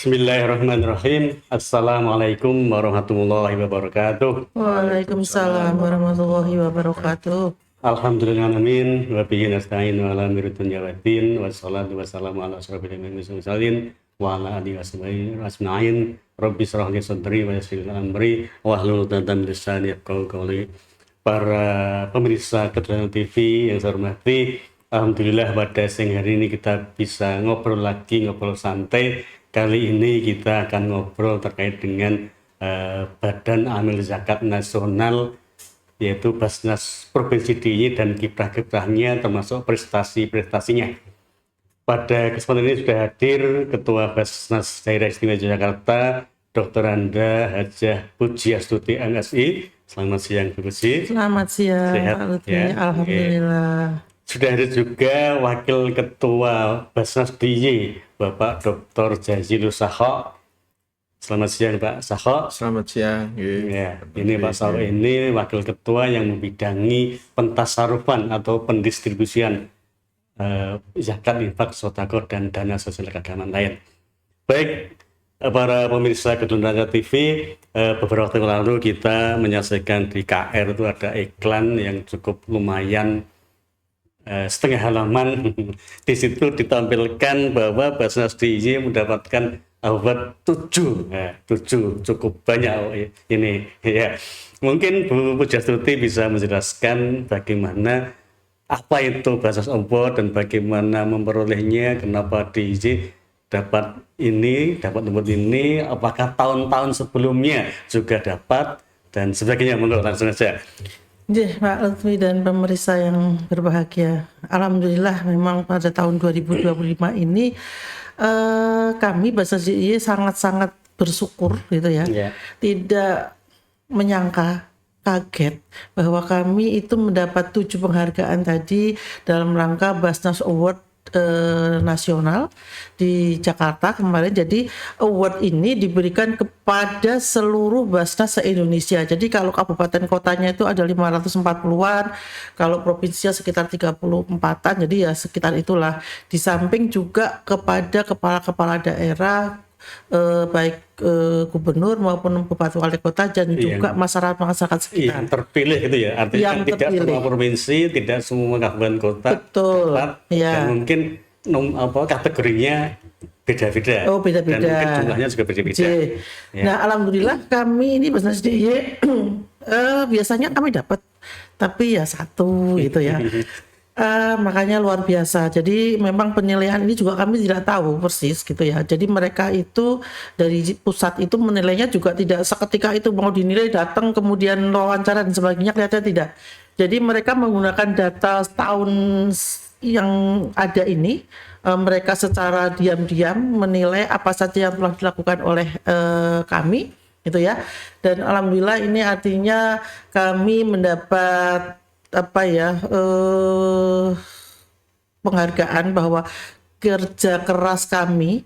Bismillahirrahmanirrahim. Assalamualaikum warahmatullahi wabarakatuh. Waalaikumsalam warahmatullahi wabarakatuh. Alhamdulillahirrahmanirrahim. Wa bihi nasta'in wa ala amri dunya waddin. Wassalatu wassalamu ala asyrofil anbiya'i wal mursalin wa ala alihi washabihi ajma'in. Rabbi shrah li sadri wa yassir li amri wahlul 'uqdatam min lisani yafqahu qawli. Para pemirsa Keturunan TV yang saya hormati, alhamdulillah pada siang hari ini kita bisa ngobrol santai. Kali ini kita akan ngobrol terkait dengan Badan Amil Zakat Nasional, yaitu Basnas Provinsi DIY dan kiprah-kiprahnya termasuk prestasi-prestasinya. Pada kesempatan ini sudah hadir Ketua Basnas Daerah Istimewa Yogyakarta, Dr. Anda Hajah Pujiastuti MSI. Selamat siang Bu Puji. Selamat siang Sehat, Pak Lutfi, ya? alhamdulillah. Sudah ada juga Wakil Ketua Basnas DIY, Bapak Dr. Jazilul Sakho. Selamat siang Pak Sakho. Selamat siang. Ya, ini Pak Sakho ini Wakil Ketua yang membidangi pentasarufan atau pendistribusian zakat, infak, sedekah dan dana sosial keagamaan lain. Baik, para pemirsa Keturunan TV, beberapa waktu lalu kita menyaksikan di KR itu ada iklan yang cukup lumayan, setengah halaman. Di situ ditampilkan bahwa Basnas DIY mendapatkan award 7. Nah, 7 cukup banyak ini ya. Mungkin Bu Pujiastuti bisa menjelaskan bagaimana apa itu Basnas Award dan bagaimana memperolehnya, kenapa DIY dapat award ini, apakah tahun-tahun sebelumnya juga dapat dan sebagainya. Menurut langsung saja. Pak Lutfi dan pemirsa yang berbahagia, alhamdulillah memang pada tahun 2025 ini kami Basnas DIY sangat-sangat bersyukur gitu ya. Tidak menyangka, kaget bahwa kami itu mendapat 7 penghargaan tadi dalam rangka Basnas Award nasional di Jakarta kemarin. Jadi award ini diberikan kepada seluruh Basnas se-Indonesia. Jadi kalau kabupaten kotanya itu ada 540-an, kalau provinsinya sekitar 34-an, jadi ya sekitar itulah. Di samping juga kepada kepala-kepala daerah, baik gubernur maupun bupati wali kota dan juga masyarakat sekitar. Yang terpilih itu ya, artinya kan tidak semua provinsi, tidak semua kabupaten kota. Betul. Dan mungkin kategorinya beda-beda. Oh, beda-beda. Dan mungkin jumlahnya juga beda-beda. Ya. Nah, alhamdulillah kami ini Basnas DIY biasanya kami dapat, tapi ya 1 gitu ya. Makanya luar biasa. Jadi memang penilaian ini juga kami tidak tahu persis gitu ya. Jadi mereka itu dari pusat itu menilainya juga tidak seketika itu mau dinilai, datang kemudian wawancara dan sebagainya, kelihatan tidak. Jadi mereka menggunakan data tahun yang ada ini, mereka secara diam-diam menilai apa saja yang telah dilakukan oleh kami gitu ya. Dan alhamdulillah ini artinya kami mendapat penghargaan bahwa kerja keras kami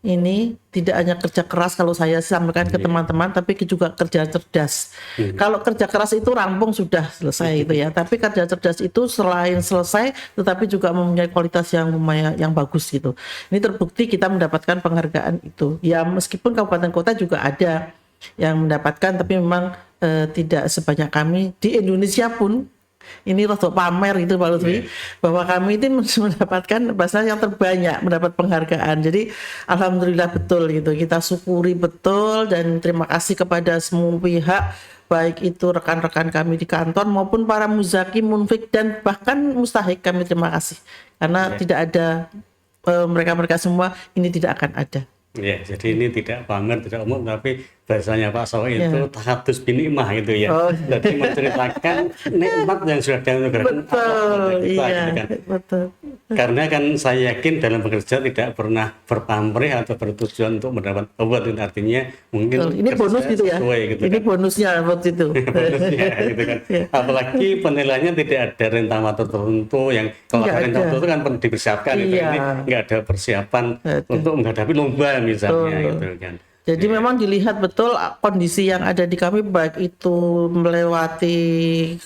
ini tidak hanya kerja keras kalau saya sampaikan ke teman-teman, tapi juga kerja cerdas. Kalau kerja keras itu rampung sudah selesai itu ya, tapi kerja cerdas itu selain selesai tetapi juga mempunyai kualitas yang lumayan, yang bagus gitu. Ini terbukti kita mendapatkan penghargaan itu. Ya meskipun kabupaten kota juga ada yang mendapatkan, tapi memang tidak sebanyak kami. Di Indonesia pun ini rotok pamer gitu Pak Lutfi, bahwa kami itu mendapatkan Basnas yang terbanyak mendapat penghargaan. Jadi alhamdulillah betul gitu, kita syukuri betul dan terima kasih kepada semua pihak, baik itu rekan-rekan kami di kantor maupun para muzaki, munfik dan bahkan mustahik. Kami terima kasih karena tidak ada mereka-mereka semua, ini tidak akan ada. Ya, jadi ini tidak pamer, tidak umum, tapi bahasanya Pak Sakho itu tahadus binikmah gitu ya. Jadi menceritakan nikmat yang sudah dianugerahkan. Betul, iya, gitu kan. betul. Karena kan saya yakin dalam bekerja tidak pernah berpamrih atau bertujuan untuk mendapat award. Artinya mungkin ini bonus gitu ya. Gitu ini kan. bonusnya waktu itu. Bonusnya gitu kan. Apalagi penilaiannya tidak ada rentang tertentu yang kalau ada rentang tertentu kan perlu dipersiapkan gitu. Ini nggak ada persiapan untuk menghadapi lomba misalnya gitu kan. Jadi memang dilihat betul kondisi yang ada di kami, baik itu melewati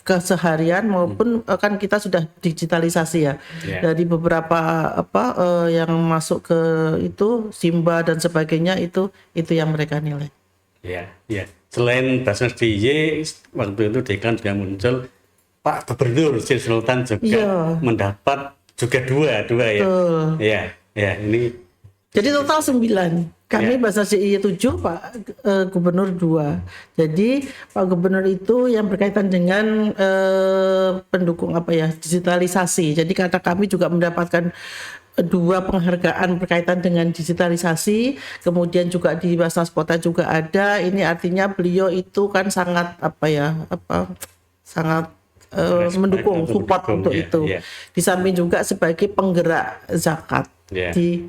keseharian maupun kan kita sudah digitalisasi ya. Ya. Dari beberapa yang masuk ke itu Simba dan sebagainya, itu yang mereka nilai. Ya, ya. Selain Basnas DIY, waktu itu Dekan juga muncul, Pak Gubernur Sri Sultan juga Iya. mendapat juga dua ya. Betul. Ya, ini Jadi total 9. Kami Basnas DIY 7, Pak Gubernur 2. Jadi Pak Gubernur itu yang berkaitan dengan pendukung digitalisasi. Jadi karena kami juga mendapatkan 2 penghargaan berkaitan dengan digitalisasi, kemudian juga di Basnas Kota juga ada. Ini artinya beliau itu kan sangat sangat mendukung, support untuk ya, itu. ya. Di samping juga sebagai penggerak zakat Ya. di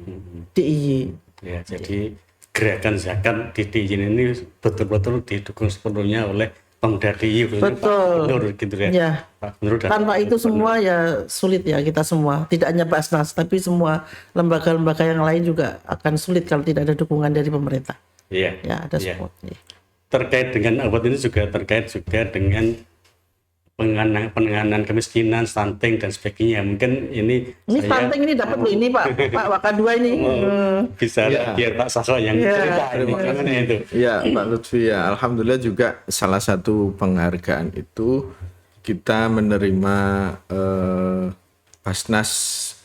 DIY. Ya, jadi gerakan zakat di DIY ini betul-betul didukung sepenuhnya oleh Pemda DIY, khususnya Pak Betul. Gubernur gitu ya. Ya. Pak Gubernur dan Tanpa itu semua ya sulit ya, kita semua. Tidak hanya Basnas, tapi semua lembaga-lembaga yang lain juga akan sulit kalau tidak ada dukungan dari pemerintah. Iya. Ya, ada Iya. support. Ya. Terkait dengan award ini juga terkait juga dengan penanganan kemiskinan, stunting dan sebagainya. Mungkin ini saya Stunting ini dapat loh ini Pak Wakadua ini. bisa biar Pak Sako yang cerita ini gimana itu. Ya, Pak Lutfi, ya, alhamdulillah juga salah satu penghargaan itu kita menerima Basnas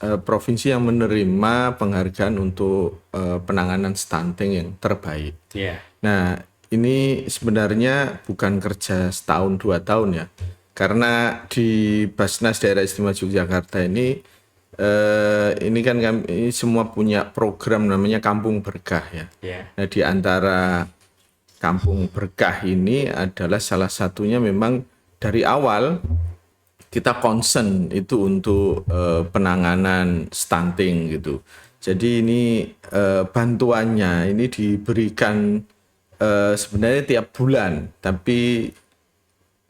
provinsi yang menerima penghargaan untuk penanganan stunting yang terbaik. Iya. Nah, ini sebenarnya bukan kerja setahun 2 tahun ya, karena di Basnas Daerah Istimewa Yogyakarta ini kan kami semua punya program namanya Kampung Berkah ya. Iya. Nah, di antara Kampung Berkah ini adalah salah satunya memang dari awal kita concern itu untuk penanganan stunting gitu. Jadi ini bantuannya ini diberikan sebenarnya tiap bulan, tapi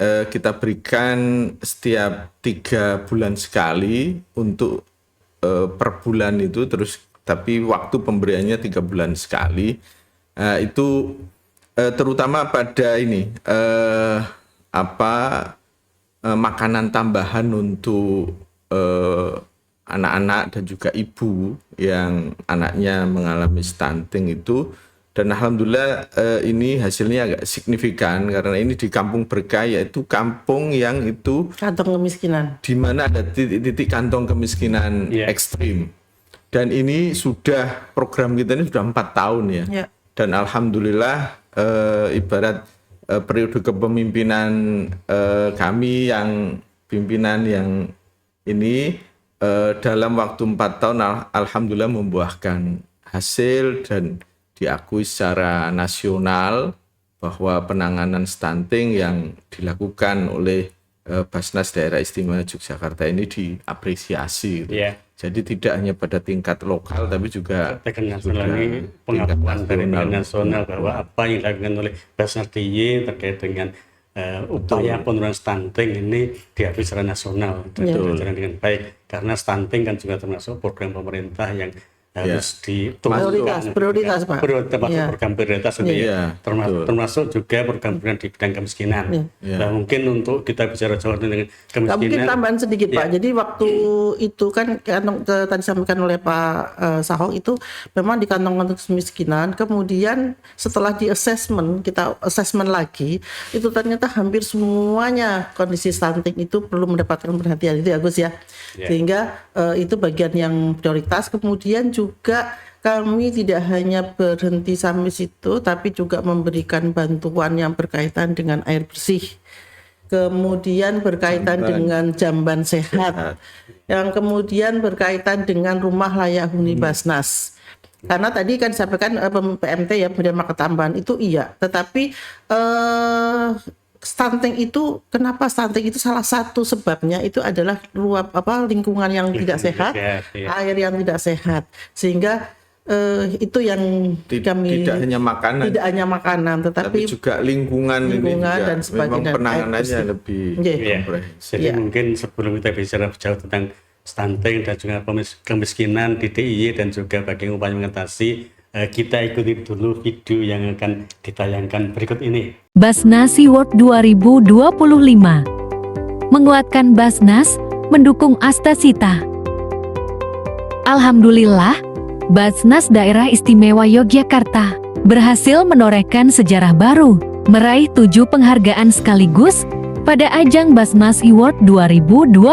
kita berikan setiap 3 bulan sekali untuk per bulan itu, terus tapi waktu pemberiannya 3 bulan sekali. Itu terutama pada ini makanan tambahan untuk anak-anak dan juga ibu yang anaknya mengalami stunting itu. Dan alhamdulillah ini hasilnya agak signifikan karena ini di Kampung Berkah, yaitu kampung yang itu Kantong kemiskinan. di mana ada titik-titik kantong kemiskinan ekstrim. Dan ini sudah program kita ini sudah 4 tahun ya. Ya. Dan alhamdulillah ibarat periode kepemimpinan kami yang pimpinan yang ini dalam waktu 4 tahun alhamdulillah membuahkan hasil dan diakui secara nasional bahwa penanganan stunting yang dilakukan oleh Basnas Daerah Istimewa Yogyakarta ini diapresiasi. Gitu. Iya. Jadi tidak hanya pada tingkat lokal tapi juga Tingkat nasional ini pengakuan dari tingkat nasional bahwa apa yang dilakukan oleh Basnas DIY terkait dengan upaya penurunan stunting ini diakui secara nasional dan berjalan dengan baik, karena stunting kan juga termasuk program pemerintah yang harus Prioritas Pak. Program prioritas gitu ya. Termasuk juga program-program di bidang kemiskinan. Nah, mungkin untuk kita bicara jauh dengan kemiskinan. Mungkin tambahan sedikit Pak. Jadi waktu itu kan tadi disampaikan oleh Pak Sahok itu memang di kantong-kantong kemiskinan. Kemudian setelah di assessment, kita assessment lagi, itu ternyata hampir semuanya kondisi stunting itu perlu mendapatkan perhatian itu ya Gus ya. Sehingga itu bagian yang prioritas. Kemudian juga kami tidak hanya berhenti sampai situ, tapi juga memberikan bantuan yang berkaitan dengan air bersih, kemudian berkaitan dengan jamban sehat, yang kemudian berkaitan dengan rumah layak huni Basnas. Karena tadi kan disampaikan PMT ya, penerimaan ketambahan itu iya, tetapi stunting itu, kenapa stunting itu salah satu sebabnya itu adalah lingkungan yang tidak sehat, air yang tidak sehat, sehingga itu yang kami tidak hanya makanan tetapi juga lingkungan ini juga dan sebagainya, memang penanganannya lebih komprehensif. Jadi mungkin sebelum kita bicara jauh tentang stunting dan juga kemiskinan di DIY dan juga bagaimana upaya mengatasi Kita ikuti dulu video yang akan ditayangkan berikut ini. Basnas Award 2025. Menguatkan Basnas, mendukung Astasita. Alhamdulillah, Basnas Daerah Istimewa Yogyakarta berhasil menorehkan sejarah baru, meraih 7 penghargaan sekaligus pada ajang Basnas Award 2025.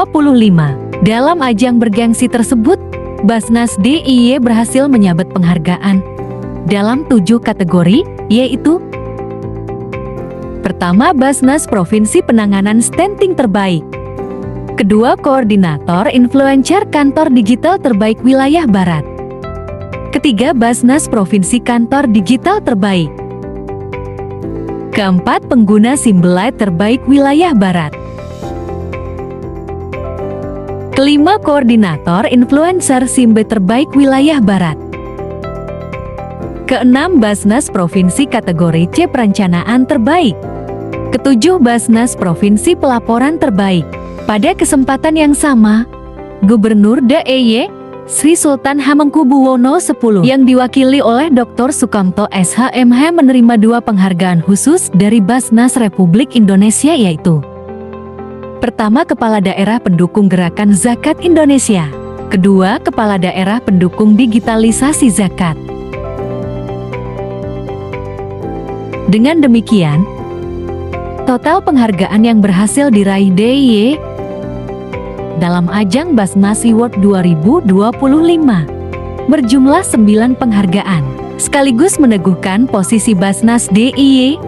Dalam ajang bergengsi tersebut, Basnas DIY berhasil menyabet penghargaan dalam 7 kategori, yaitu: pertama, Basnas Provinsi Penanganan Stunting Terbaik. Kedua, Koordinator Influencer Kantor Digital Terbaik Wilayah Barat. Ketiga, Basnas Provinsi Kantor Digital Terbaik. Keempat, Pengguna Simbelite Terbaik Wilayah Barat. Kelima, Koordinator Influencer Simbe Terbaik Wilayah Barat. Keenam, Basnas Provinsi kategori C Perencanaan Terbaik. Ketujuh, Basnas Provinsi Pelaporan Terbaik. Pada kesempatan yang sama, Gubernur DIY Sri Sultan Hamengkubuwono X yang diwakili oleh Dr. Sukamto SHMH menerima 2 penghargaan khusus dari Basnas Republik Indonesia, yaitu: pertama, Kepala Daerah Pendukung Gerakan Zakat Indonesia. Kedua, Kepala Daerah Pendukung Digitalisasi Zakat. Dengan demikian, total penghargaan yang berhasil diraih DIY dalam ajang Basnas Award 2025 berjumlah 9 penghargaan, sekaligus meneguhkan posisi Basnas DIY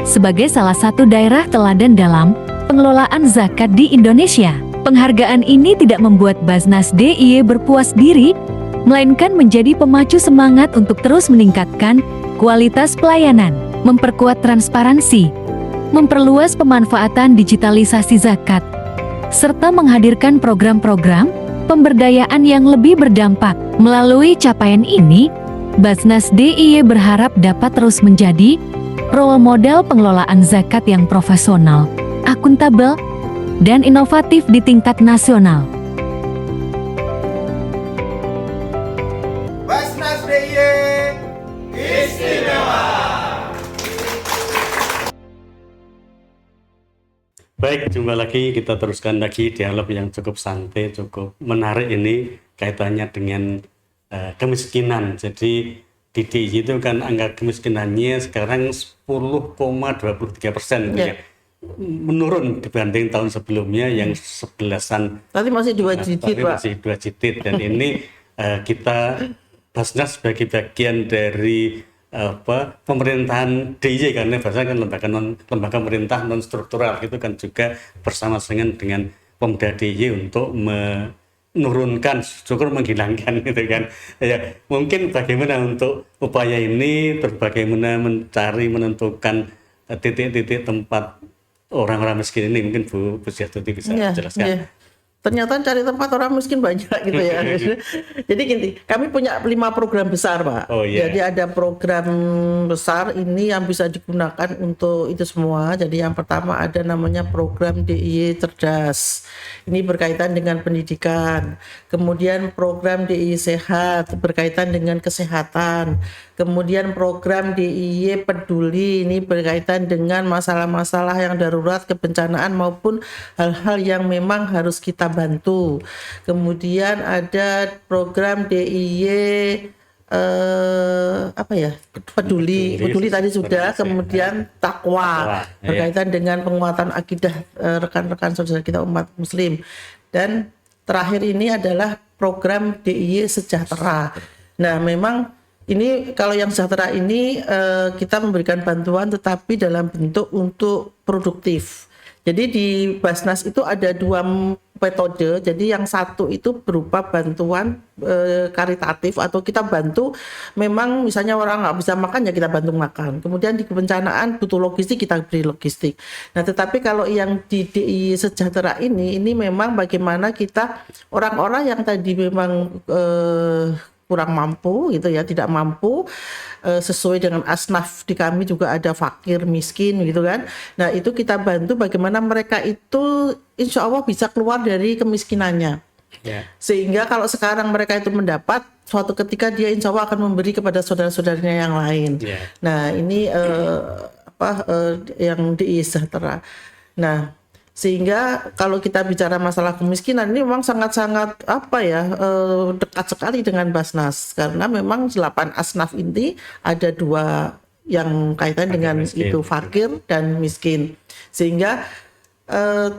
sebagai salah satu daerah teladan dalam pengelolaan zakat di Indonesia. Penghargaan ini tidak membuat Basnas DIY berpuas diri, melainkan menjadi pemacu semangat untuk terus meningkatkan kualitas pelayanan, memperkuat transparansi, memperluas pemanfaatan digitalisasi zakat, serta menghadirkan program-program pemberdayaan yang lebih berdampak. Melalui capaian ini, Basnas DIY berharap dapat terus menjadi role model pengelolaan zakat yang profesional, akuntabel, dan inovatif di tingkat nasional. Basnas DIY istimewa. Baik, jumpa lagi, kita teruskan lagi dialog yang cukup santai, cukup menarik ini kaitannya dengan kemiskinan. Jadi di DIY itu kan angka kemiskinannya sekarang 10,23% gitu ya. Menurun dibanding tahun sebelumnya yang 11-an. Tadi masih 2 digit, Tapi Pak. masih 2 digit, dan ini kita Basnas sebagai bagian dari pemerintahan DIY, karena biasanya kan lembaga pemerintah non struktural gitu kan, juga bersama dengan Pemda DIY untuk menurunkan, syukur menghilangkan gitu kan ya. Mungkin bagaimana untuk upaya ini, bagaimana menentukan titik-titik tempat orang-orang miskin ini, mungkin Bu Syastuti bisa jelaskan. Iya. Ternyata cari tempat orang miskin banyak gitu ya. Jadi gini, kami punya 5 program besar, Pak. Oh, iya. Jadi ada program besar ini yang bisa digunakan untuk itu semua. Jadi yang pertama ada namanya program DIY Cerdas. Ini berkaitan dengan pendidikan. Kemudian program DIY Sehat berkaitan dengan kesehatan. Kemudian program DIY Peduli ini berkaitan dengan masalah-masalah yang darurat, kebencanaan maupun hal-hal yang memang harus kita bantu. Kemudian ada program DIY Peduli tadi sudah. Kemudian Takwa berkaitan dengan penguatan akidah rekan-rekan saudara kita umat muslim. Dan terakhir ini adalah program DIY Sejahtera. Nah, memang ini kalau yang sejahtera ini kita memberikan bantuan tetapi dalam bentuk untuk produktif. Jadi di Basnas itu ada 2 metode. Jadi yang satu itu berupa bantuan karitatif, atau kita bantu, memang misalnya orang nggak bisa makan ya kita bantu makan. Kemudian di kebencanaan butuh logistik, kita beri logistik. Nah, tetapi kalau yang di DIY Sejahtera ini memang bagaimana kita orang-orang yang tadi memang kurang mampu gitu ya, tidak mampu sesuai dengan asnaf di kami juga ada fakir, miskin gitu kan. Nah, itu kita bantu bagaimana mereka itu insya Allah bisa keluar dari kemiskinannya. Ya. Sehingga kalau sekarang mereka itu mendapat, suatu ketika dia insya Allah akan memberi kepada saudara-saudaranya yang lain. Ya. Nah ini yang DIY Sejahtera. Nah sehingga kalau kita bicara masalah kemiskinan ini memang sangat-sangat dekat sekali dengan Basnas, karena memang 8 asnaf ini ada 2 yang kaitan dengan miskin. itu, fakir dan miskin. Sehingga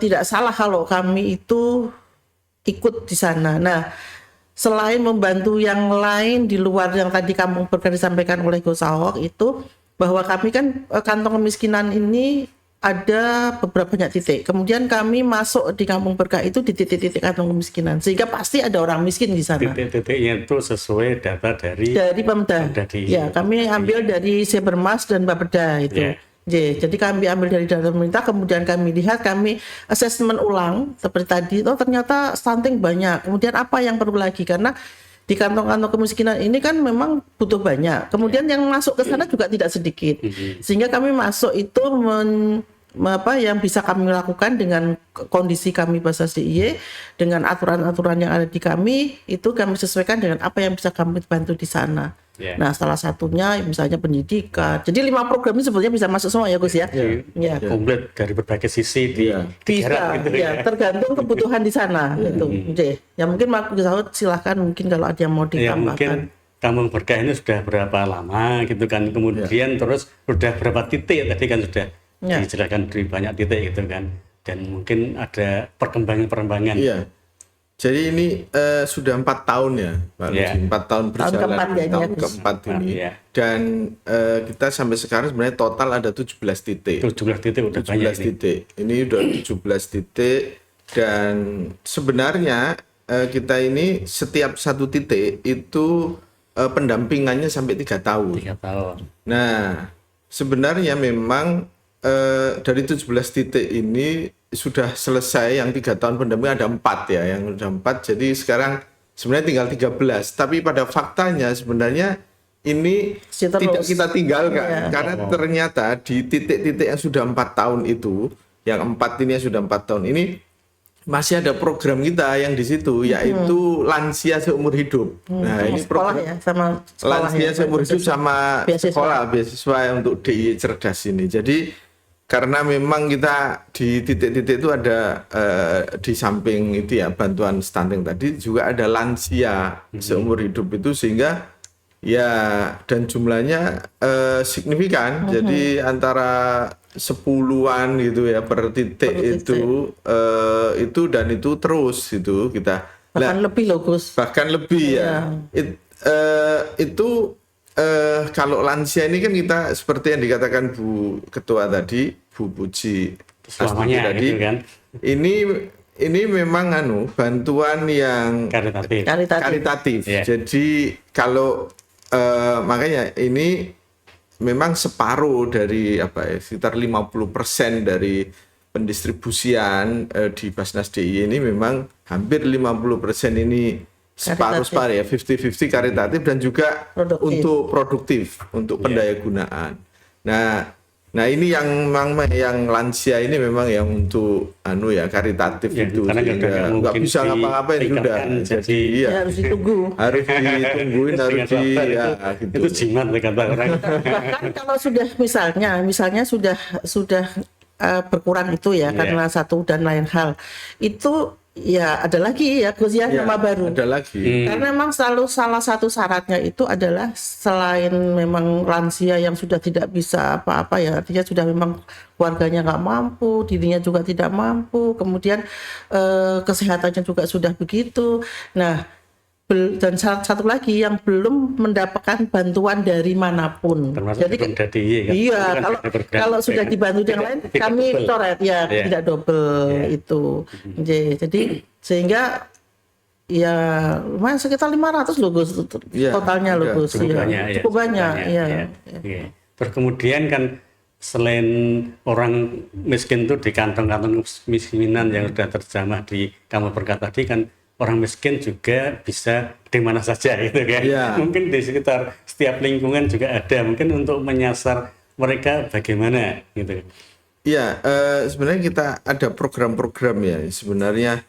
tidak salah kalau kami itu ikut di sana. Nah, selain membantu yang lain di luar yang tadi Kampung Berkah disampaikan oleh Gus Ahok itu, bahwa kami kan kantong kemiskinan ini ada beberapa banyak titik. Kemudian kami masuk di Kampung Berkah itu di titik-titik kantong kemiskinan, sehingga pasti ada orang miskin di sana. Titik-titiknya itu sesuai data dari Pemda. Ya, kami ambil dari Sebermas dan Bapeda itu. Ya. Jadi kami ambil dari data pemerintah, kemudian kami lihat, kami asesmen ulang seperti tadi, ternyata stunting banyak. Kemudian apa yang perlu lagi, karena di kantong-kantong kemiskinan ini kan memang butuh banyak. Kemudian yang masuk ke sana juga tidak sedikit. Sehingga kami masuk itu yang bisa kami lakukan dengan kondisi kami Basnas DIY, dengan aturan-aturan yang ada di kami, itu kami sesuaikan dengan apa yang bisa kami bantu di sana. Yeah. Nah, salah satunya misalnya pendidikan. Jadi 5 program ini sebetulnya bisa masuk semua ya Gus ya. Ya. Komplit dari berbagai sisi digarap Bisa, gitu ya, tergantung kebutuhan di sana gitu. Jadi, ya mungkin Gus Ahok silahkan mungkin kalau ada yang mau Ya ditambahkan. mungkin Kampung Berkah ini sudah berapa lama gitu kan, kemudian terus sudah berapa titik tadi kan sudah dijelaskan di banyak titik gitu kan, dan mungkin ada perkembangan. Iya. Jadi ini sudah 4 tahun ya, Pak Lucy. 4 tahun berjalan, tahun keempat ini. Dan kita sampai sekarang sebenarnya total ada 17 titik. 17 titik udah 17 banyak titik. Ini udah 17 titik, dan sebenarnya kita ini setiap satu titik itu pendampingannya sampai 3 tahun. 3 tahun. Nah, sebenarnya memang dari 17 titik ini sudah selesai, yang 3 tahun pendampingan ada 4 ya, yang sudah 4, jadi sekarang sebenarnya tinggal 13, tapi pada faktanya sebenarnya ini tidak kita tinggalkan, karena ternyata di titik-titik yang sudah 4 tahun itu, yang 4 ini yang sudah 4 tahun ini, masih ada program kita yang di situ, yaitu lansia seumur hidup. Nah, ini program ya, sama lansia seumur hidup sama sekolah beasiswa untuk DIY cerdas ini. Jadi karena memang kita di titik-titik itu ada di samping itu ya bantuan stunting tadi juga ada lansia seumur hidup itu, sehingga ya dan jumlahnya signifikan. Jadi antara 10-an gitu ya per titik itu dan itu terus itu kita bahkan lebih loh Gus. Bahkan lebih ya. Itu kalau lansia ini kan kita seperti yang dikatakan Bu Ketua tadi, Bu Puji selamanya tadi, gitu kan. Ini memang bantuan yang karitatif. Yeah. Jadi kalau makanya ini memang separuh dari sekitar 50% dari pendistribusian di Basnas DIY ini memang hampir 50% ini separuh ya, 50-50 karitatif dan juga untuk produktif, untuk pendayagunaan. Nah ini yang lansia ini memang yang untuk karitatif ya, itu nggak bisa ngapa-ngapain sudah, jadi harus ditungguin, harus gitu. Itu jimat kata orang. Bahkan kalau sudah misalnya sudah berkurang itu ya karena satu dan lain hal itu. Ya ada lagi ya Gus ya, nama baru. Ada lagi. Karena memang selalu salah satu syaratnya itu adalah selain memang lansia yang sudah tidak bisa apa-apa ya, artinya sudah memang keluarganya nggak mampu, dirinya juga tidak mampu, kemudian kesehatannya juga sudah begitu. Nah, dan satu lagi yang belum mendapatkan bantuan dari manapun. Termasuk jadi iya, kalau sudah dibantu yang lain kami coret ya, tidak double itu. Jadi sehingga ya lumayan sekitar 500 loh Gus totalnya loh Gus. Cukup banyak. Terus kemudian kan selain orang miskin itu di kantong-kantong kemiskinan yang sudah terjamah di Kampung Berkah tadi kan, orang miskin juga bisa di mana saja gitu kan. Mungkin di sekitar setiap lingkungan juga ada, mungkin untuk menyasar mereka bagaimana gitu. Iya, sebenarnya kita ada program-program ya sebenarnya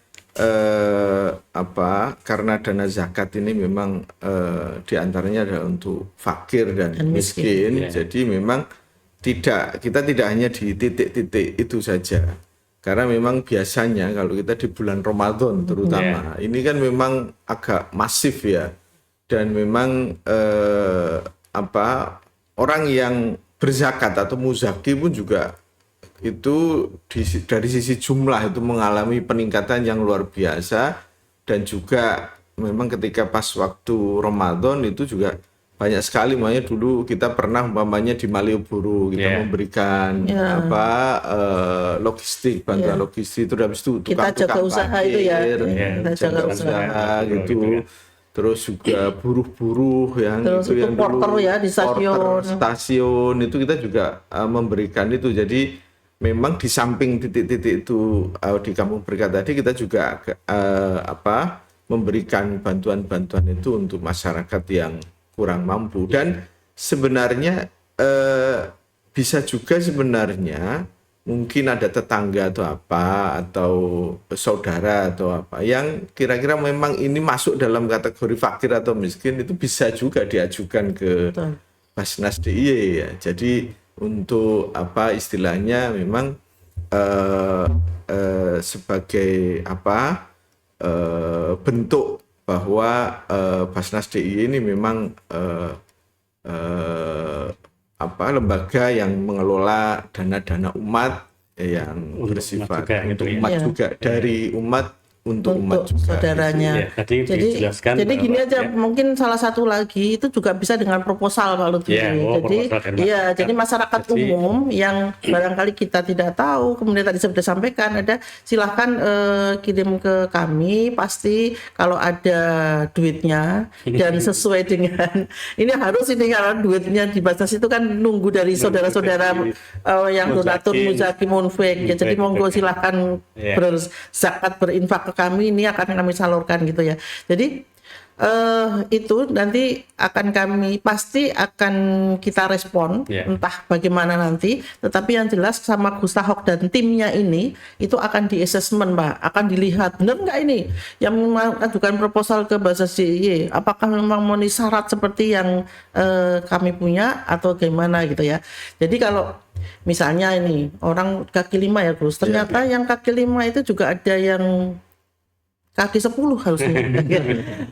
karena dana zakat ini memang diantaranya adalah untuk fakir dan miskin. Jadi memang kita tidak hanya di titik-titik itu saja. Karena memang biasanya kalau kita di bulan Ramadan terutama, ini kan memang agak masif ya. Dan memang orang yang berzakat atau muzaki pun juga itu dari sisi jumlah itu mengalami peningkatan yang luar biasa. Dan juga memang ketika pas waktu Ramadan itu juga banyak sekali, makanya dulu kita pernah umpamanya di Malioboro kita memberikan logistik, bantuan logistik, terus habis itu jaga tukang-tukang usaha parkir, itu ya. kita jaga usaha gitu. Terus juga buruh-buruh yang terus itu yang porter dulu ya di stasiun. stasiun itu kita juga memberikan itu. Jadi memang di samping titik-titik itu di Kampung Berkah tadi kita juga memberikan bantuan-bantuan itu untuk masyarakat yang kurang mampu. Dan sebenarnya bisa juga sebenarnya mungkin ada tetangga atau apa atau saudara atau apa yang kira-kira memang ini masuk dalam kategori fakir atau miskin, itu bisa juga diajukan ke Basnas DIY ya. Jadi untuk istilahnya memang sebagai bentuk bahwa Basnas DIY ini memang lembaga yang mengelola dana-dana umat yang Untuk bersifat umat juga, untuk gitu ya. umat juga, dari umat untuk umat juga. saudaranya. Ya, tadi dijelaskan Jadi gini bahwa, aja, mungkin salah satu lagi itu juga bisa dengan proposal Pak Lutfi. Ya, jadi proposal dari masyarakat. jadi masyarakat umum yang barangkali kita tidak tahu, kemudian tadi sudah sampaikan, silahkan kirim ke kami, pasti kalau ada duitnya dan sesuai dengan ini karena duitnya di Basnas itu kan nunggu dari saudara-saudara yang donatur muzaki munfik. Ya, jadi monggo silahkan berzakat, berinfak ke kami, ini akan kami salurkan gitu ya. Jadi itu nanti pasti akan kita respon, entah bagaimana nanti, tetapi yang jelas sama Gus Tahok dan timnya ini itu akan di-assessment Pak, akan dilihat benar nggak ini yang mengajukan proposal ke Basnas DIY, apakah memang memenuhi syarat seperti yang kami punya atau gimana gitu ya. Jadi kalau misalnya ini orang kaki 5 ya Gus, ternyata yang kaki 5 itu juga ada yang kaki 10 harusnya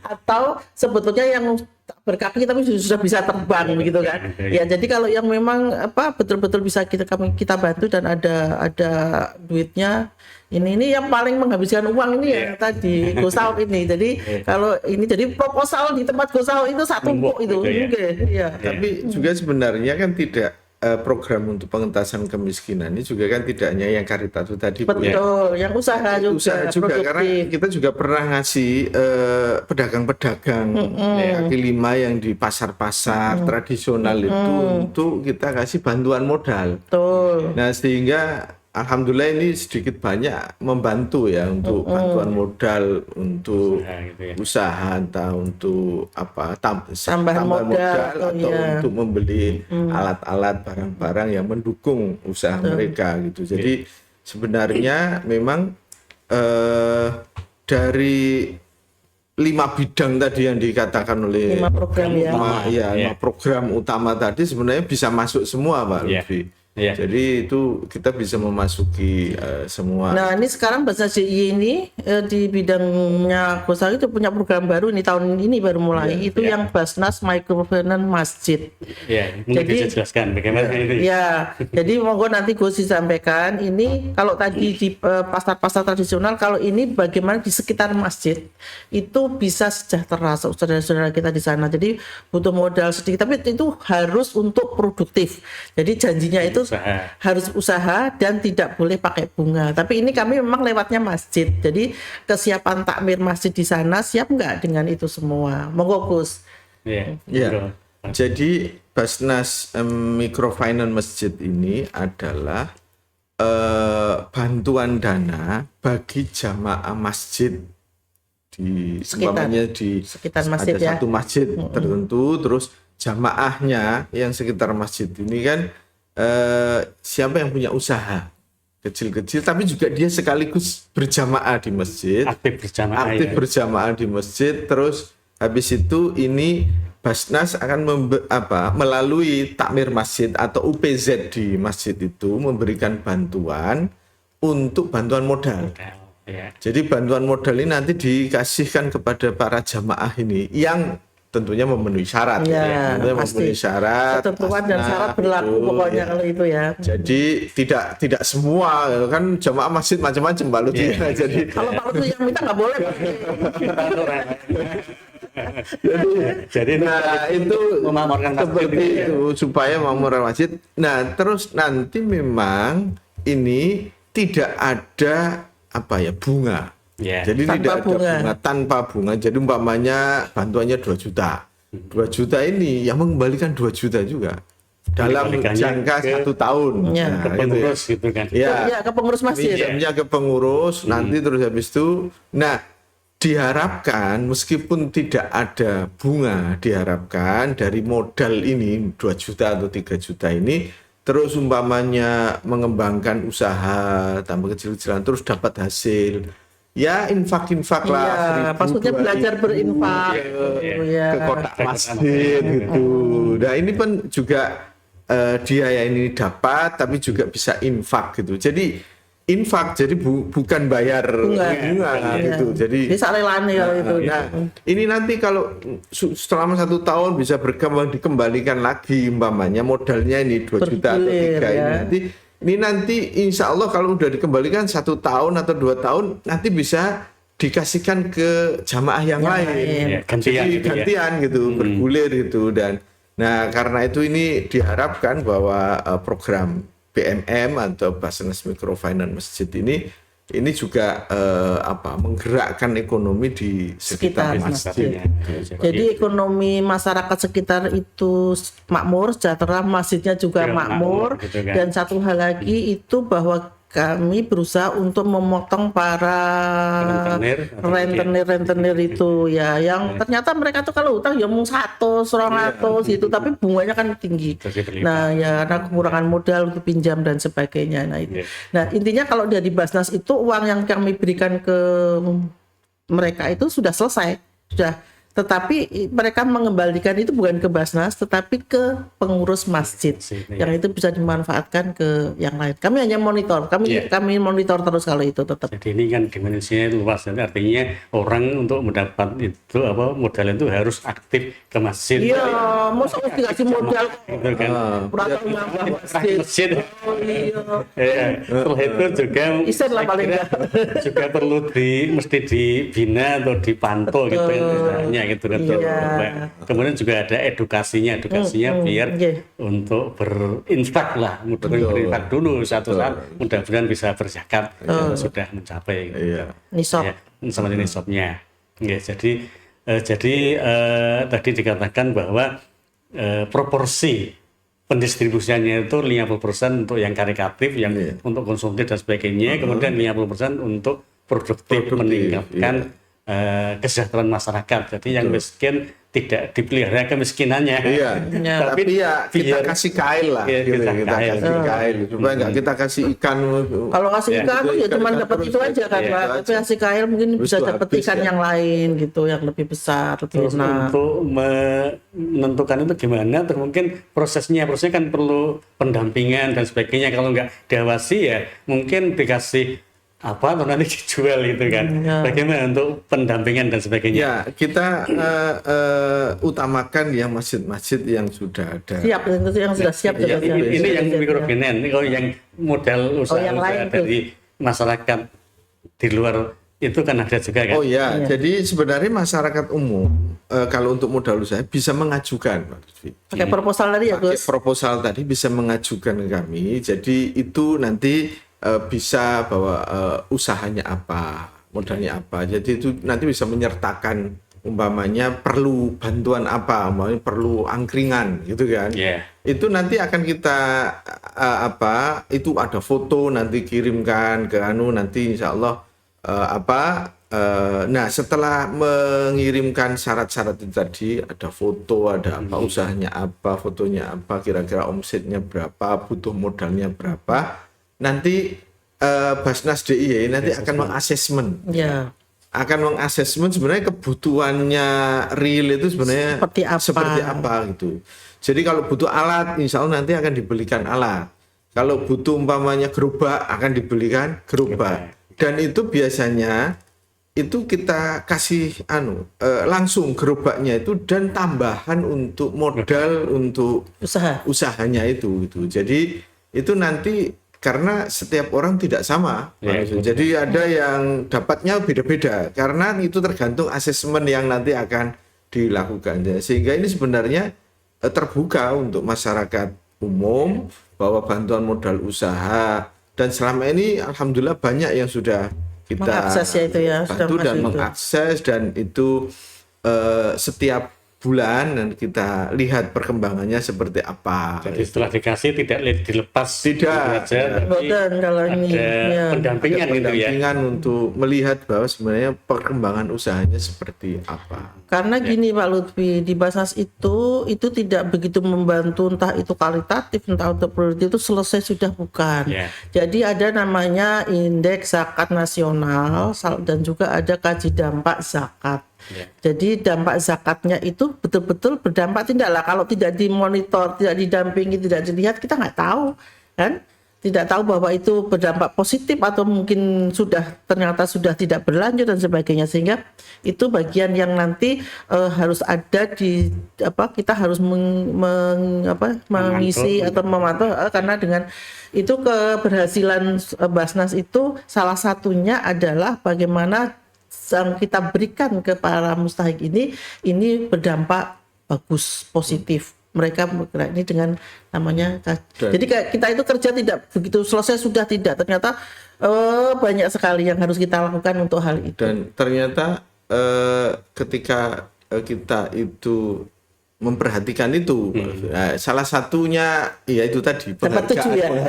atau sebetulnya yang berkaki tapi sudah bisa terbang begitu kan ya. Jadi kalau yang memang betul-betul bisa kita bantu dan ada duitnya, ini yang paling menghabiskan uang ini ya tadi Gus Tahok ini. Jadi kalau ini jadi proposal di tempat Gus Tahok itu satu itu ya. Tapi juga sebenarnya kan tidak program untuk pengentasan kemiskinan ini juga kan tidak hanya yang Karitatu tadi. Betul, yang usaha juga karena kita juga pernah ngasih pedagang-pedagang kaki 5 yang di pasar-pasar tradisional itu untuk kita kasih bantuan modal. Betul. Nah, sehingga alhamdulillah ini sedikit banyak membantu ya untuk bantuan modal untuk usaha, entah untuk tambahan modal atau untuk membeli alat-alat, barang-barang yang mendukung usaha mereka gitu. Jadi sebenarnya memang dari 5 bidang tadi yang dikatakan oleh 5 program 5 program utama tadi sebenarnya bisa masuk semua Pak Lutfi. Jadi itu kita bisa memasuki semua. Nah ini sekarang Basnas DIY ini di bidangnya Gus Tahok itu punya program baru ini, tahun ini baru mulai, itu yang Basnas Microfinance Masjid. Mungkin bisa jelaskan bagaimana ini. Jadi monggo nanti Gus disampaikan ini. Kalau tadi di pasar-pasar tradisional, kalau ini bagaimana di sekitar masjid itu bisa sejahtera saudara-saudara kita di sana. Jadi butuh modal sedikit, tapi itu harus untuk produktif. Jadi janjinya itu harus usaha dan tidak boleh pakai bunga. Tapi ini kami memang lewatnya masjid. Jadi kesiapan takmir masjid di sana siap nggak dengan itu semua? Monggo Gus. Jadi Basnas Microfinance Masjid ini adalah bantuan dana bagi jamaah masjid di sekitar masjid, ada satu masjid tertentu, terus jamaahnya yang sekitar masjid ini kan siapa yang punya usaha. kecil-kecil, tapi juga dia sekaligus berjamaah di masjid, aktif berjamaah di masjid. Terus habis itu ini Basnas akan melalui takmir masjid atau UPZ di masjid itu memberikan bantuan untuk bantuan modal. Jadi bantuan modal ini nanti dikasihkan kepada para jamaah ini yang tentunya memenuhi syarat. Memenuhi syarat, ketentuan dan syarat berlaku pokoknya kalau itu ya. Jadi tidak semua kan jamaah masjid macam-macam Pak Lutfi. Jadi kalau Pak Lutfi yang minta nggak boleh. jadi itu memamorkan seperti itu supaya memamorkan masjid. Nah, terus nanti memang ini tidak ada bunga. Jadi tidak ada bunga, tanpa bunga. Jadi umpamanya bantuannya 2 juta. 2 juta ini yang mengembalikan 2 juta juga dalam jangka 1 tahun. Ke pengurus gitu kan. Ke pengurus masjid. Pinjamnya ke pengurus, nanti terus habis itu. Nah, diharapkan meskipun tidak ada bunga, diharapkan dari modal ini 2 juta atau 3 juta ini terus umpamanya mengembangkan usaha tambah kecil-kecilan terus dapat hasil. Ya infak-infak lah. Maksudnya belajar berinfak ke kotak masjid gitu. Nah ini pun juga dia ini dapat tapi juga bisa infak gitu. Jadi infak jadi bukan bayar bunga gitu. Jadi bisa relani kalau itu. Nah, ini nanti kalau selama 1 tahun bisa berkembang dikembalikan lagi umpamanya modalnya ini 2 juta atau 3 ini nanti insya Allah kalau udah dikembalikan 1 tahun atau 2 tahun nanti bisa dikasihkan ke jamaah yang lain. Gantian gitu, bergulir gitu. Dan nah karena itu ini diharapkan bahwa program BMM atau Basnas Microfinance Masjid ini juga menggerakkan ekonomi di sekitar masjid. Jadi ekonomi masyarakat sekitar itu makmur, sejahtera, masjidnya juga makmur. Gitu kan. Dan satu hal lagi itu bahwa kami berusaha untuk memotong para rentenir itu ya, yang ternyata mereka tuh kalau utang ya mau 100, 200 gitu, tapi bunganya kan tinggi. Nah ya karena kekurangan modal untuk pinjam dan sebagainya. Nah itu. Nah intinya kalau dari Basnas itu uang yang kami berikan ke mereka itu sudah selesai, tetapi mereka mengembalikan itu bukan ke Basnas tetapi ke pengurus masjid yang itu bisa dimanfaatkan ke yang lain. Kami hanya monitor, kami monitor terus kalau itu tetap. Jadi ini kan dimensinya luas, artinya orang untuk mendapat itu modal itu harus aktif ke masjid. Iya, masa harus dikasih modal gitu kan. peraturan nambah masjid. Oh iya. Setelah itu juga isen lah paling juga perlu mesti dibina atau dipantau gitu kan misalnya gitu kan. Kemudian juga ada edukasinya biar untuk berinfak lah, berinfak dulu satu saat mudah-mudahan bisa berzakat sudah mencapai gitu. Sama nisabnya. Jadi tadi dikatakan bahwa proporsi pendistribusiannya itu 50% untuk yang karitatif, yang untuk konsumtif dan sebagainya, kemudian 50% untuk produktif meningkatkan kesejahteraan masyarakat. Jadi yang miskin tidak dipelihara kemiskinannya. Tapi ya kita kasih kail lah. Kita kasih kail supaya nggak kita kasih ikan. Kalau kasih ikan ya cuma dapat itu aja kan Pak. Tapi kasih kail mungkin bisa dapat ikan yang lain gitu, yang lebih besar. Terus untuk menentukan itu gimana? Terus mungkin prosesnya kan perlu pendampingan dan sebagainya. Kalau nggak diawasi ya mungkin dikasih atau nanti dijual gitu kan. Bagaimana untuk pendampingan dan sebagainya? Ya, kita utamakan yang masjid-masjid yang sudah ada. Siap, yang sudah siap. Ini yang mikrofinance, kalau yang modal usaha dari masyarakat di luar itu kan ada juga kan? Oh ya, jadi sebenarnya masyarakat umum kalau untuk modal usaha bisa mengajukan. Pakai proposal tadi ya Gus? Pakai proposal tadi bisa mengajukan ke kami. Jadi itu nanti bisa bahwa usahanya apa, modalnya apa. Jadi itu nanti bisa menyertakan umpamanya perlu bantuan apa, umpamanya perlu angkringan gitu kan. Itu nanti akan kita itu ada foto nanti kirimkan ke nanti insya Allah nah setelah mengirimkan syarat-syarat itu tadi ada foto, ada apa usahanya apa, fotonya apa, kira-kira omsetnya berapa, butuh modalnya berapa. Nanti Basnas DIY nanti akan mengasesmen. Ya. Akan mengasesmen sebenarnya kebutuhannya real itu sebenarnya Seperti apa. gitu. Jadi kalau butuh alat, insya Allah nanti akan dibelikan alat. Kalau butuh umpamanya gerobak, akan dibelikan gerobak. Dan itu biasanya itu kita kasih langsung gerobaknya itu dan tambahan untuk modal untuk usahanya itu gitu. Jadi itu nanti karena setiap orang tidak sama, jadi ada yang dapatnya beda-beda karena itu tergantung asesmen yang nanti akan dilakukan. Sehingga ini sebenarnya terbuka untuk masyarakat umum bahwa bantuan modal usaha, dan selama ini alhamdulillah banyak yang sudah kita mengakses itu ya, bantu dan mengakses, dan itu setiap bulan dan kita lihat perkembangannya seperti apa. Jadi setelah dikasih tidak dilepas aja, tapi kalau ini ada pendampingan untuk melihat bahwa sebenarnya perkembangan usahanya seperti apa. Karena gini Pak Lutfi, di Basnas itu tidak begitu membantu, entah itu kualitatif entah untuk produktif, itu selesai sudah bukan. Jadi ada namanya indeks zakat nasional dan juga ada kaji dampak zakat. Jadi dampak zakatnya itu betul-betul berdampak tidaklah, kalau tidak dimonitor, tidak didampingi, tidak dilihat, kita nggak tahu kan, tidak tahu bahwa itu berdampak positif atau mungkin ternyata sudah tidak berlanjut dan sebagainya. Sehingga itu bagian yang nanti harus ada di kita harus mengisi atau memantau, karena dengan itu keberhasilan Basnas itu salah satunya adalah bagaimana yang kita berikan ke para mustahik ini berdampak bagus, positif. Mereka bergerak ini dengan namanya. Jadi kita itu kerja tidak begitu selesai sudah, tidak. Ternyata banyak sekali yang harus kita lakukan untuk hal itu. Dan ternyata ketika kita itu memperhatikan itu, salah satunya ya itu tadi penghargaan.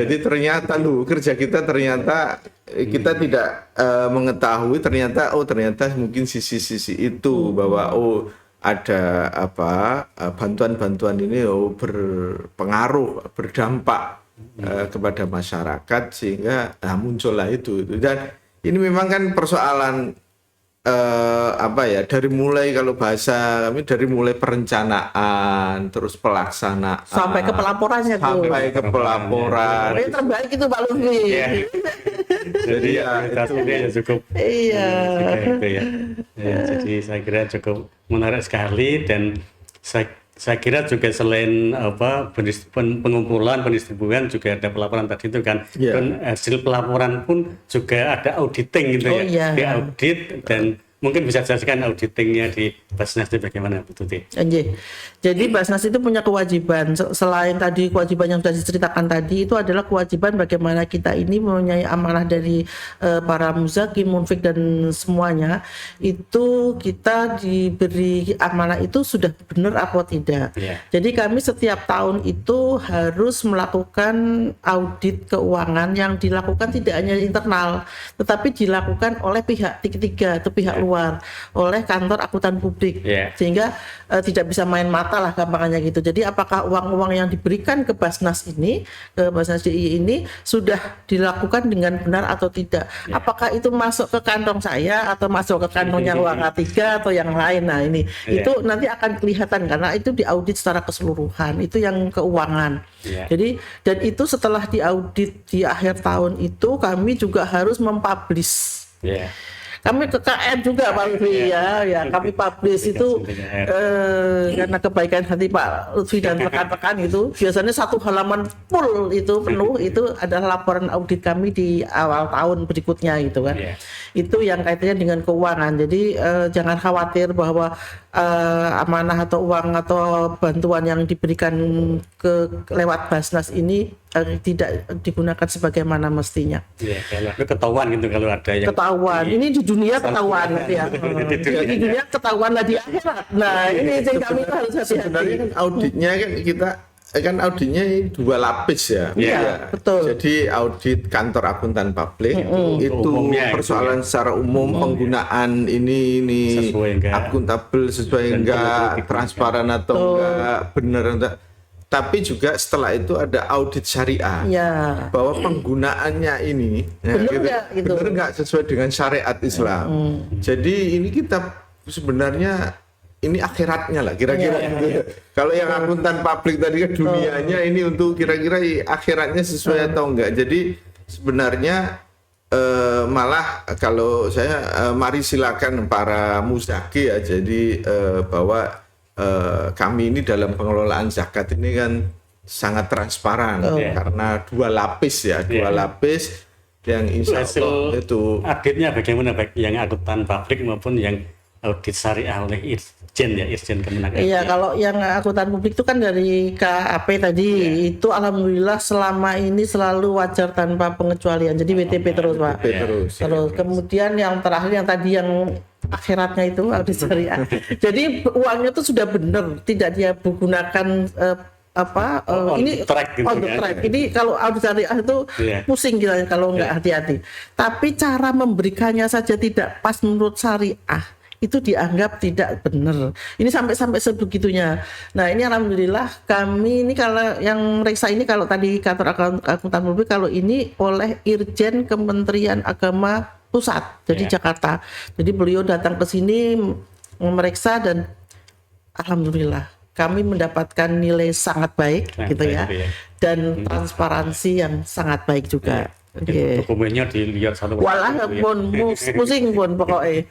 Jadi ternyata kerja kita ternyata kita tidak mengetahui ternyata mungkin sisi-sisi itu bahwa ada bantuan-bantuan ini berpengaruh, berdampak kepada masyarakat, sehingga muncullah itu. Dan ini memang kan persoalan dari mulai, kalau bahasa kami dari mulai perencanaan, terus pelaksanaan sampai ke pelaporannya Yang terbaik itu Pak Lutfi. Jadi itu cukup. Jadi saya kira cukup menarik sekali, dan saya kira juga selain pengumpulan, pendistribusian, juga ada pelaporan tadi itu kan. Dan hasil pelaporan pun juga ada auditing gitu diaudit, dan mungkin bisa jelaskan auditingnya di Basnas itu bagaimana, Bu Tuti? Jadi Basnas itu punya kewajiban, selain tadi kewajiban yang sudah diceritakan tadi, itu adalah kewajiban bagaimana kita ini mempunyai amanah dari para muzaki, munfik dan semuanya. Itu kita diberi amanah itu sudah benar atau tidak. Jadi kami setiap tahun itu harus melakukan audit keuangan yang dilakukan tidak hanya internal, tetapi dilakukan oleh pihak ketiga atau pihak luar, oleh kantor akuntan publik. Sehingga tidak bisa main mata lah gampangnya gitu. Jadi apakah uang-uang yang diberikan ke Basnas ini, ke Basnas DIY ini sudah dilakukan dengan benar atau tidak? Apakah itu masuk ke kantong saya atau masuk ke kantongnya uang A3 atau yang lain? Nah ini itu nanti akan kelihatan karena itu diaudit secara keseluruhan. Itu yang keuangan. Jadi dan itu setelah diaudit di akhir tahun itu kami juga harus mempublish. Kami ke KR juga Pak Lutfi kami publish itu karena kebaikan hati Pak Lutfi dan rekan-rekan itu, biasanya satu halaman full itu penuh itu adalah laporan audit kami di awal tahun berikutnya gitu kan. Itu yang kaitannya dengan keuangan. Jadi jangan khawatir bahwa amanah atau uang atau bantuan yang diberikan lewat Basnas ini tidak digunakan sebagaimana mestinya. Kalau ketahuan gitu, kalau ada yang ketahuan. Ini di dunia ketahuan di dunia ketahuan lah di akhirat. Nah ini yang kami harus hati-hati. Sebenarnya kan auditnya kan kita kan auditnya ini 2 lapis ya. Iya, betul. Jadi audit kantor akuntan publik itu Umumnya itu persoalan secara umum penggunaan ini Sesuai enggak. akuntabel sesuai Dan enggak, perlu transparan atau enggak, benar enggak. Tapi juga setelah itu ada audit syariah. Ya. Bahwa penggunaannya ini Bener nggak gitu? benar nggak sesuai dengan syariat Islam. Jadi ini kita sebenarnya ini akhiratnya lah kira-kira gitu. Kalau yang akuntan publik tadi kan dunianya, ini untuk kira-kira akhiratnya sesuai atau enggak. Jadi sebenarnya malah kalau saya mari silakan para muzaki ya. Jadi bahwa kami ini dalam pengelolaan zakat ini kan sangat transparan karena 2 lapis ya, 2 lapis yang insya Allah itu auditnya bagaimana, baik yang akuntan publik maupun yang audit syariah oleh Irjen Kemenang RI. Iya, kalau yang akuntan publik itu kan dari KAP tadi, itu alhamdulillah selama ini selalu wajar tanpa pengecualian. Jadi WTP terus, Pak. terus. Terus kemudian yang terakhir yang tadi yang akhiratnya itu audit syariah. Jadi uangnya itu sudah benar, tidak dia gunakan On ini the track gitu on the kan. track. Ini kalau audit syariah itu pusing kita kalau nggak hati-hati. Tapi cara memberikannya saja tidak pas menurut syariah, itu dianggap tidak benar. Ini sampai sebegitunya. Nah, ini alhamdulillah kami ini kalau yang meriksa ini, kalau tadi kantor akuntan publik, kalau ini oleh Irjen Kementerian Agama Pusat, jadi Jakarta. Jadi beliau datang ke sini memeriksa dan alhamdulillah kami mendapatkan nilai sangat baik gitu ya. Dan transparansi yang sangat baik juga. Dokumennya dilihat satu Walah pun pusing pun pokoknya.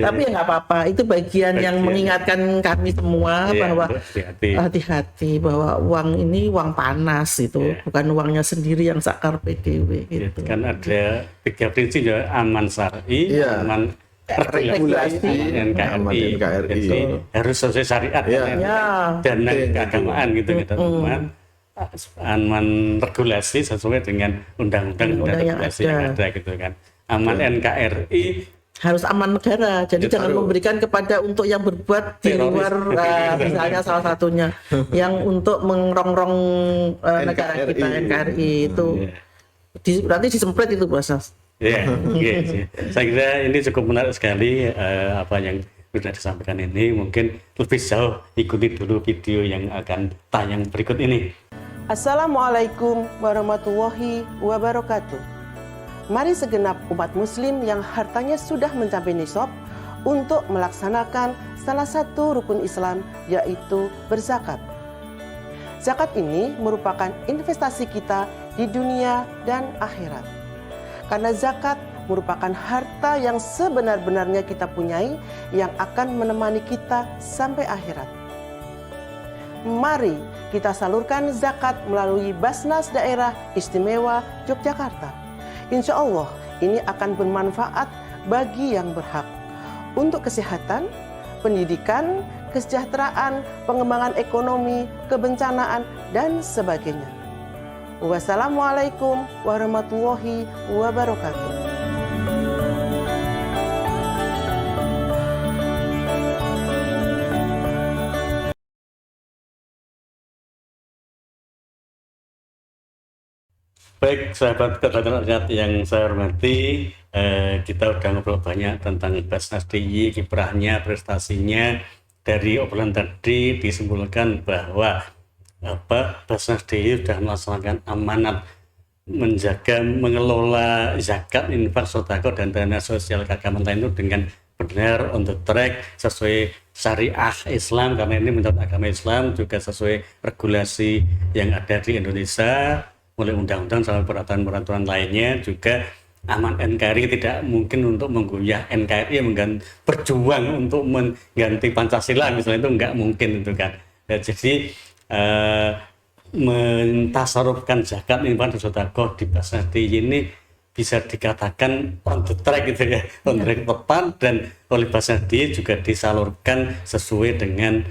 Tapi ya nggak apa-apa, itu bagian yang mengingatkan kami semua bahwa hati-hati bahwa uang ini uang panas itu, bukan uangnya sendiri yang sakar PDW gitu. Kan ada 3 prinsip ya, aman syar'i, aman regulasi, NKRI. Jadi harus sesuai syariat dan keagamaan gitu teman-teman. Aman regulasi sesuai dengan undang-undang dan regulasi yang ada gitu kan. Aman NKRI harus aman negara, jadi jangan memberikan kepada untuk yang berbuat di luar misalnya salah satunya yang untuk mengerongrong negara kita NKRI itu berarti disemprit itu proses. Saya kira ini cukup menarik sekali apa yang sudah disampaikan ini. Mungkin lebih jauh ikuti dulu video yang akan tayang berikut ini. Assalamualaikum warahmatullahi wabarakatuh. Mari segenap umat muslim yang hartanya sudah mencapai nisab untuk melaksanakan salah satu rukun Islam, yaitu berzakat. Zakat ini merupakan investasi kita di dunia dan akhirat. Karena zakat merupakan harta yang sebenar-benarnya kita punyai, yang akan menemani kita sampai akhirat. Mari kita salurkan zakat melalui Basnas Daerah Istimewa Yogyakarta. Insya Allah ini akan bermanfaat bagi yang berhak untuk kesehatan, pendidikan, kesejahteraan, pengembangan ekonomi, kebencanaan, dan sebagainya. Wassalamualaikum warahmatullahi wabarakatuh. Baik sahabat kedatangan rakyat yang saya hormati, kita udah ngobrol banyak tentang Basnas DIY, kiprahnya, prestasinya. Dari obrolan tadi disimpulkan bahwa Basnas DIY sudah melaksanakan amanat menjaga, mengelola zakat, infak, sedekah dan dana sosial keagamaan lain itu dengan benar, on the track, sesuai syariah Islam, karena ini menurut agama Islam, juga sesuai regulasi yang ada di Indonesia, mulai undang-undang sampai peraturan-peraturan lainnya. Juga aman NKRI, tidak mungkin untuk menggoyah NKRI berjuang untuk mengganti Pancasila misalnya, itu nggak mungkin itu kan. Ya, jadi mentasarufkan zakat, infak dan sedekah di Basnas DIY ini bisa dikatakan on the track gitu ya, on track tepat, dan oleh Basnas DIY juga disalurkan sesuai dengan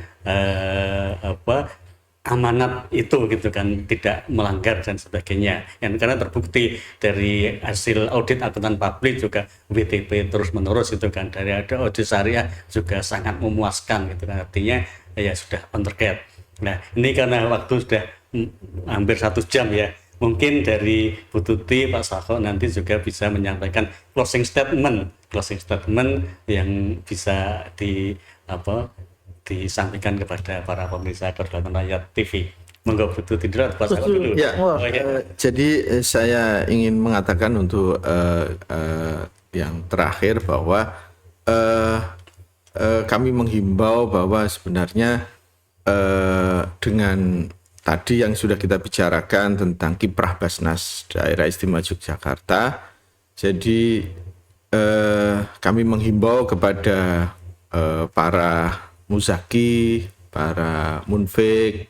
amanat itu gitu kan, tidak melanggar dan sebagainya. Yang karena terbukti dari hasil audit akuntan publik juga WTP terus menerus itu kan, dari ada audit syariah juga sangat memuaskan gitu kan, artinya ya sudah on target. Nah, ini karena waktu sudah hampir 1 jam ya. Mungkin dari Bu Tuti, Pak Sako nanti juga bisa menyampaikan closing statement yang bisa disampaikan kepada para pemirsa Kedaulatan Rakyat TV. Monggo Bu Tuti dulu atau Pak Sako dulu. Ya, jadi saya ingin mengatakan untuk yang terakhir bahwa kami menghimbau bahwa sebenarnya dengan tadi yang sudah kita bicarakan tentang kiprah Basnas Daerah Istimewa Yogyakarta, jadi kami menghimbau kepada para muzaki, para munfik,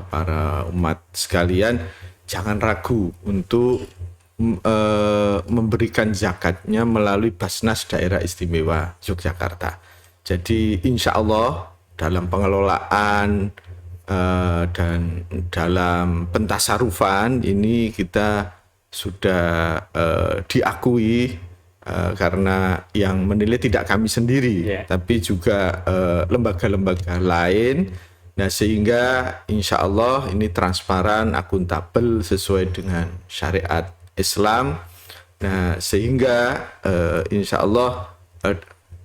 para umat sekalian, jangan ragu untuk memberikan zakatnya melalui Basnas Daerah Istimewa Yogyakarta. Jadi insya Allah dalam pengelolaan dan dalam pentasarufan ini kita sudah diakui karena yang menilai tidak kami sendiri, tapi juga lembaga-lembaga lain. Nah, sehingga insya Allah ini transparan, akuntabel sesuai dengan syariat Islam. Nah, sehingga insya Allah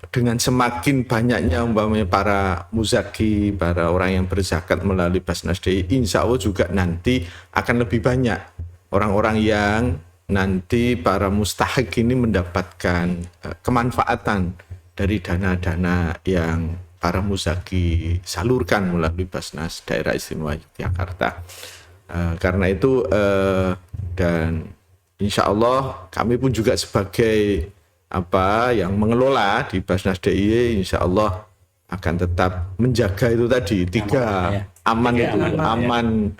dengan semakin banyaknya umpamanya para muzaki, para orang yang berzakat melalui Basnas DIY, insya Allah juga nanti akan lebih banyak orang-orang yang nanti para mustahik ini mendapatkan kemanfaatan dari dana-dana yang para muzaki salurkan melalui Basnas Daerah Istimewa Yogyakarta. Karena itu dan insya Allah kami pun juga sebagai yang mengelola di Basnas DIY, insya Allah akan tetap menjaga itu tadi aman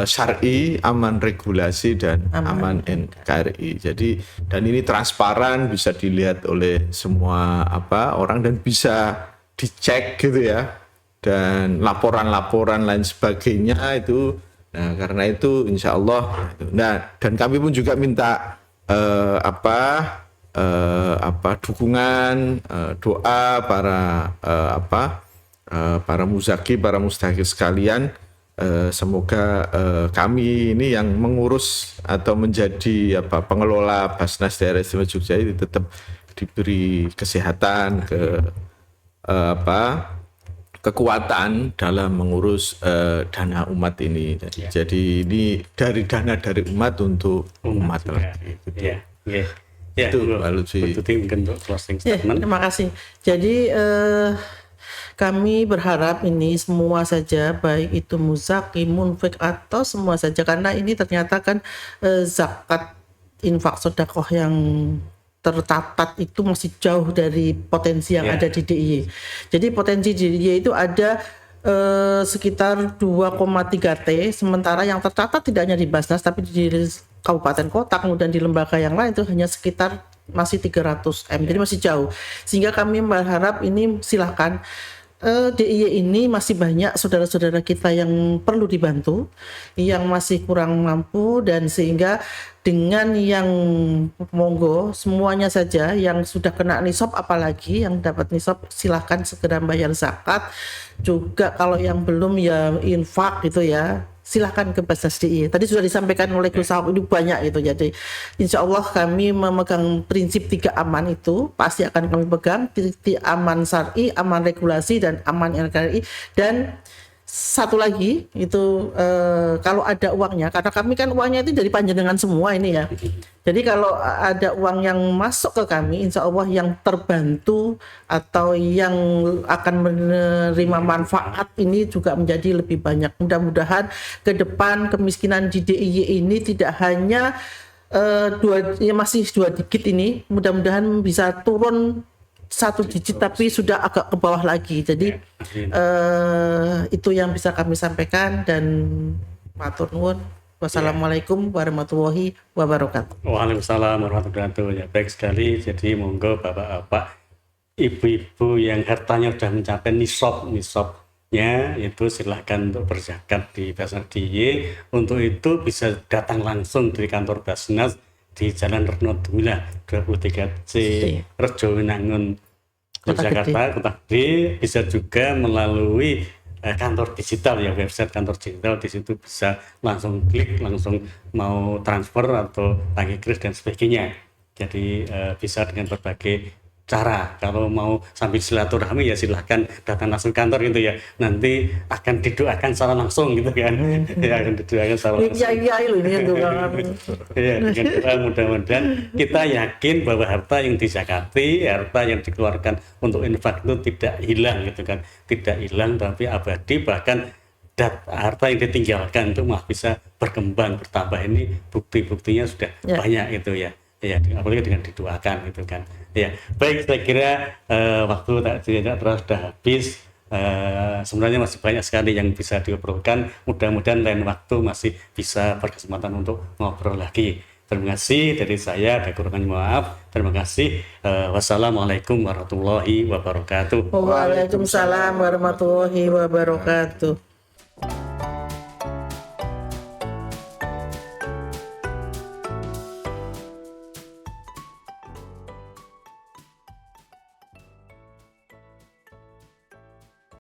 syar'i, aman regulasi, dan aman NKRI. Jadi dan ini transparan, bisa dilihat oleh semua orang dan bisa dicek gitu ya, dan laporan-laporan lain sebagainya itu. Nah, karena itu insya Allah. Nah, dan kami pun juga minta dukungan, doa para muzaki, para mustahik sekalian. Semoga kami ini yang mengurus atau menjadi pengelola Basnas Daerah Istimewa Jogja ini tetap diberi kesehatan, kekuatan dalam mengurus dana umat ini. Jadi ini dari dana dari umat untuk umat. Itu untuk closing statement. Terima kasih. Jadi kami berharap ini semua saja, baik itu muzaki, munfik, atau semua saja, karena ini ternyata kan zakat infak sedekah yang tercatat itu masih jauh dari potensi yang ada di DIY. Jadi potensi di DIY itu ada sekitar 2,3 T, sementara yang tercatat tidak hanya di Basnas tapi di kabupaten kota, kemudian di lembaga yang lain itu hanya sekitar masih 300 M, jadi masih jauh. Sehingga kami berharap ini silahkan DIY ini masih banyak saudara-saudara kita yang perlu dibantu, yang masih kurang mampu, dan sehingga dengan yang monggo semuanya saja yang sudah kena nisab, apalagi yang dapat nisab silahkan segera bayar zakat. Juga kalau yang belum ya infak gitu ya, silahkan ke Basnas DIY. Tadi sudah disampaikan oleh Gus Sahab, itu banyak itu. Jadi insya Allah kami memegang prinsip 3 aman itu, pasti akan kami pegang, aman syar'i, aman regulasi, dan aman NKRI. Dan satu lagi itu kalau ada uangnya, karena kami kan uangnya itu dari panjenengan semua ini ya. Jadi kalau ada uang yang masuk ke kami, insya Allah yang terbantu atau yang akan menerima manfaat ini juga menjadi lebih banyak. Mudah-mudahan ke depan kemiskinan di DIY ini tidak hanya masih 2 digit ini, mudah-mudahan bisa turun 1 digit tapi sudah agak ke bawah lagi. Jadi itu yang bisa kami sampaikan, dan matur nuwun. Wassalamualaikum warahmatullahi wabarakatuh. Waalaikumsalam warahmatullahi wabarakatuh. Ya, baik sekali. Jadi monggo bapak-bapak, ibu-ibu yang hartanya sudah mencapai nisabnya itu silahkan untuk berzakat di Basnas DIY. Untuk itu bisa datang langsung dari kantor Basnas di Jalan Retno Dumilah 23C Rejo Winangun Yogyakarta, Kota Gede. Bisa juga melalui kantor digital ya, website kantor digital. Di situ bisa langsung klik, langsung mau transfer atau tagih kris dan sebagainya. Jadi bisa dengan berbagai cara. Kalau mau sambil silaturahmi ya silahkan datang langsung kantor gitu ya, nanti akan didoakan secara langsung gitu kan. Ya, akan didoakan secara langsung. Iya loh ini yang doang. Ya, dengan doa mudah-mudahan kita yakin bahwa harta yang dizakati, harta yang dikeluarkan untuk infak itu tidak hilang gitu kan, tidak hilang tapi abadi, bahkan harta yang ditinggalkan itu malah bisa berkembang, bertambah. Ini bukti-buktinya sudah banyak itu ya. Ya, apalagi dengan didoakan gitu kan. Ya, baik, saya kira waktu tidak terus sudah habis. Sebenarnya masih banyak sekali yang bisa diobrolkan. Mudah-mudahan lain waktu masih bisa berkesempatan untuk ngobrol lagi. Terima kasih dari saya, ada kekurangan maaf. Terima kasih. Wassalamualaikum warahmatullahi wabarakatuh. Waalaikumsalam warahmatullahi wabarakatuh.